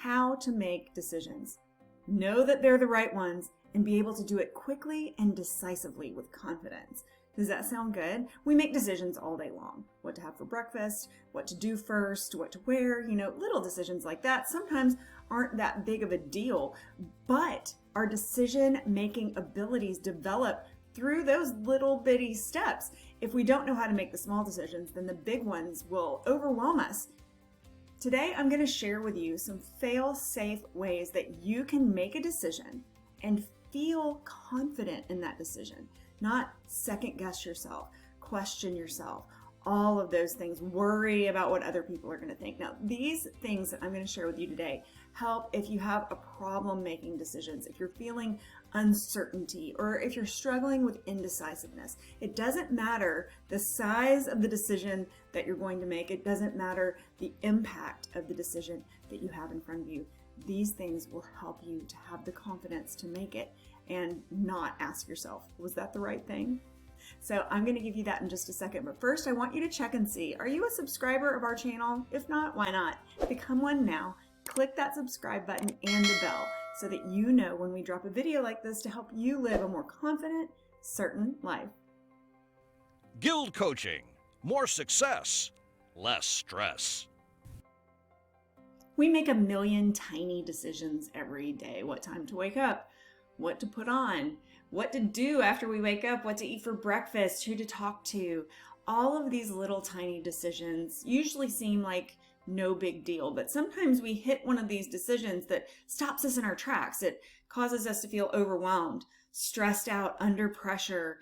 how to make decisions. Know that they're the right ones and be able to do it quickly and decisively with confidence. Does that sound good? We make decisions all day long. What to have for breakfast, what to do first, what to wear, little decisions like that sometimes aren't that big of a deal, but our decision-making abilities develop through those little bitty steps. If we don't know how to make the small decisions, then the big ones will overwhelm us. Today, I'm going to share with you some fail-safe ways that you can make a decision and feel confident in that decision. Not second guess yourself, question yourself, all of those things, worry about what other people are going to think. Now, these things that I'm going to share with you today help if you have a problem making decisions, if you're feeling uncertainty, or if you're struggling with indecisiveness. It doesn't matter the size of the decision that you're going to make. It doesn't matter the impact of the decision that you have in front of you. These things will help you to have the confidence to make it and not ask yourself, was that the right thing? So I'm going to give you that in just a second. But first, I want you to check and see, are you a subscriber of our channel? If not, why not? Become one now. Click that subscribe button and the bell so that you know when we drop a video like this to help you live a more confident, certain life. GILD Coaching. More success, less stress. We make a million tiny decisions every day. What time to wake up, what to put on, what to do after we wake up, what to eat for breakfast, who to talk to. All of these little tiny decisions usually seem like no big deal, but sometimes we hit one of these decisions that stops us in our tracks. It causes us to feel overwhelmed, stressed out, under pressure,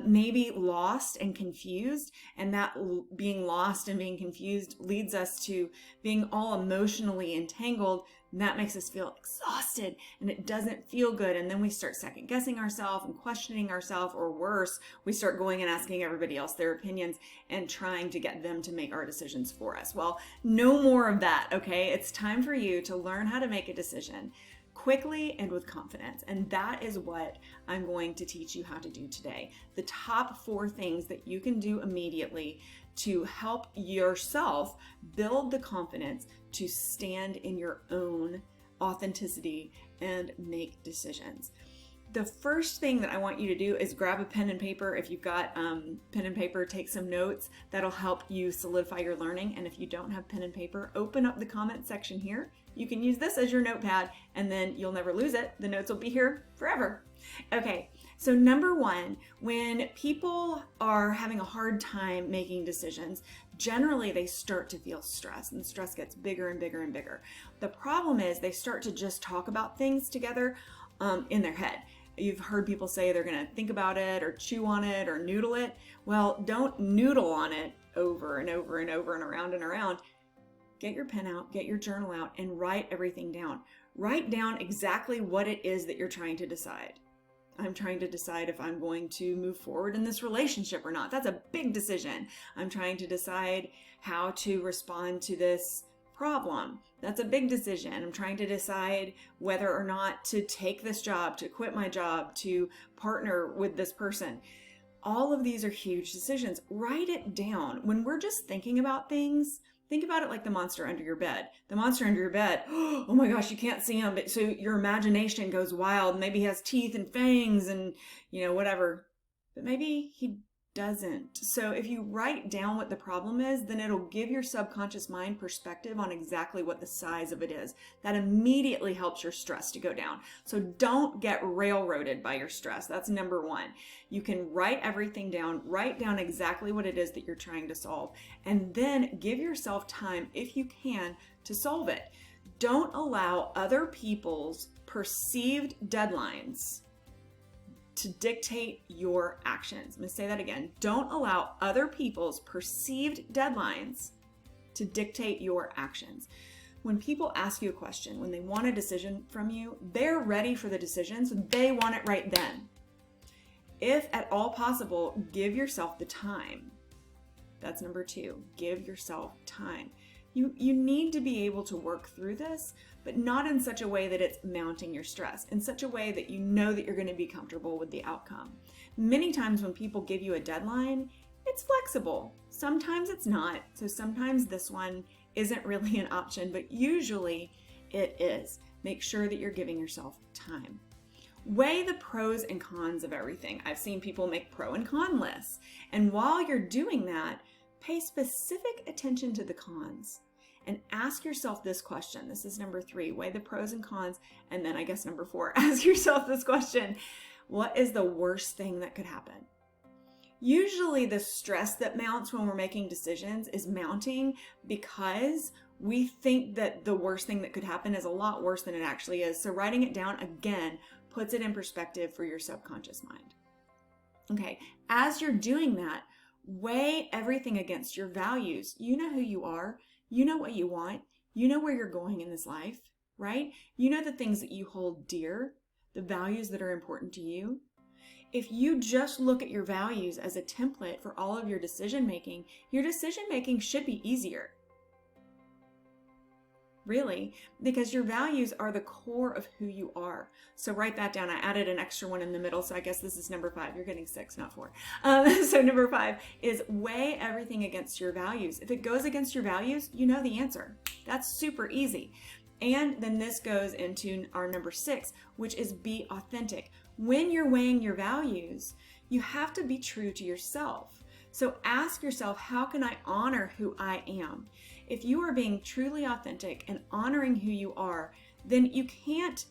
maybe lost and confused. And that being lost and being confused leads us to being all emotionally entangled. And that makes us feel exhausted and it doesn't feel good. And then we start second guessing ourselves and questioning ourselves, or worse, we start going and asking everybody else their opinions and trying to get them to make our decisions for us. Well, no more of that, okay? It's time for you to learn how to make a decision quickly and with confidence. And that is what I'm going to teach you how to do today. The top 4 things that you can do immediately to help yourself build the confidence to stand in your own authenticity and make decisions. The first thing that I want you to do is grab a pen and paper. If you've got pen and paper, take some notes. That'll help you solidify your learning. And if you don't have pen and paper, open up the comment section here. You can use this as your notepad and then you'll never lose it. The notes will be here forever. Okay, so number 1, when people are having a hard time making decisions, generally they start to feel stress, and stress gets bigger and bigger and bigger. The problem is they start to just talk about things together in their head. You've heard people say they're going to think about it or chew on it or noodle it. Well, don't noodle on it over and over and over and around. Get your pen out, get your journal out, and write everything down. Write down exactly what it is that you're trying to decide. I'm trying to decide if I'm going to move forward in this relationship or not. That's a big decision. I'm trying to decide how to respond to this problem. That's a big decision. I'm trying to decide whether or not to take this job, to quit my job, to partner with this person. All of these are huge decisions. Write it down. When we're just thinking about things, think about it like the monster under your bed. The monster under your bed, oh my gosh, you can't see him, but so your imagination goes wild. Maybe he has teeth and fangs and, whatever. But maybe he doesn't. So if you write down what the problem is, then it'll give your subconscious mind perspective on exactly what the size of it is. That immediately helps your stress to go down. So don't get railroaded by your stress. That's number 1. You can write everything down, write down exactly what it is that you're trying to solve, and then give yourself time, if you can, to solve it. Don't allow other people's perceived deadlines to dictate your actions. I'm going to say that again. Don't allow other people's perceived deadlines to dictate your actions. When people ask you a question, when they want a decision from you, they're ready for the decision, so they want it right then. If at all possible, give yourself the time. That's number 2. Give yourself time. You need to be able to work through this, but not in such a way that it's mounting your stress, in such a way that you know that you're going to be comfortable with the outcome. Many times when people give you a deadline, it's flexible. Sometimes it's not. So sometimes this one isn't really an option, but usually it is. Make sure that you're giving yourself time. Weigh the pros and cons of everything. I've seen people make pro and con lists. And while you're doing that, pay specific attention to the cons and ask yourself this question. This is number 3, weigh the pros and cons. And then I guess number 4, ask yourself this question. What is the worst thing that could happen? Usually the stress that mounts when we're making decisions is mounting because we think that the worst thing that could happen is a lot worse than it actually is. So writing it down again puts it in perspective for your subconscious mind. Okay, as you're doing that, weigh everything against your values. You know who you are. You know what you want. You know where you're going in this life, right? You know the things that you hold dear, the values that are important to you. If you just look at your values as a template for all of your decision making should be easier. Really, because your values are the core of who you are. So write that down. I added an extra one in the middle, so I guess this is number 5. You're getting 6, not 4. So number 5 is weigh everything against your values. If it goes against your values, you know the answer. That's super easy. And then this goes into our number 6, which is be authentic. When you're weighing your values, you have to be true to yourself. So ask yourself, how can I honor who I am? If you are being truly authentic and honoring who you are, then you can't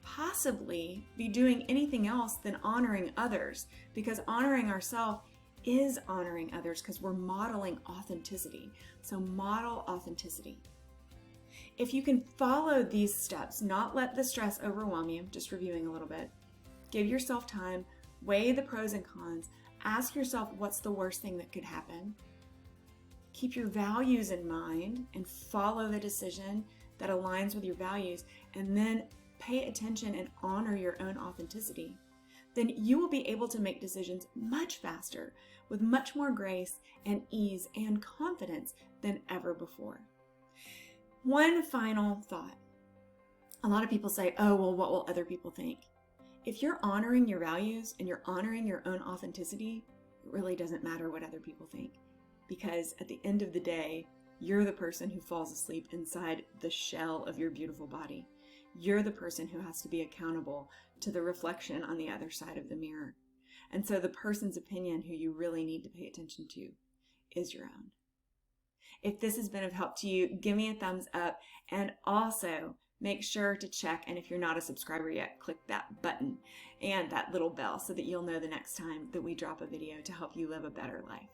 possibly be doing anything else than honoring others, because honoring ourselves is honoring others because we're modeling authenticity. So model authenticity. If you can follow these steps, not let the stress overwhelm you, just reviewing a little bit, give yourself time, weigh the pros and cons, ask yourself what's the worst thing that could happen. Keep your values in mind and follow the decision that aligns with your values, and then pay attention and honor your own authenticity. Then you will be able to make decisions much faster with much more grace and ease and confidence than ever before. One final thought. A lot of people say, oh, well, what will other people think? If you're honoring your values and you're honoring your own authenticity, it really doesn't matter what other people think. Because at the end of the day, you're the person who falls asleep inside the shell of your beautiful body. You're the person who has to be accountable to the reflection on the other side of the mirror. And so the person's opinion who you really need to pay attention to is your own. If this has been of help to you, give me a thumbs up, and also make sure to check, and if you're not a subscriber yet, click that button and that little bell so that you'll know the next time that we drop a video to help you live a better life.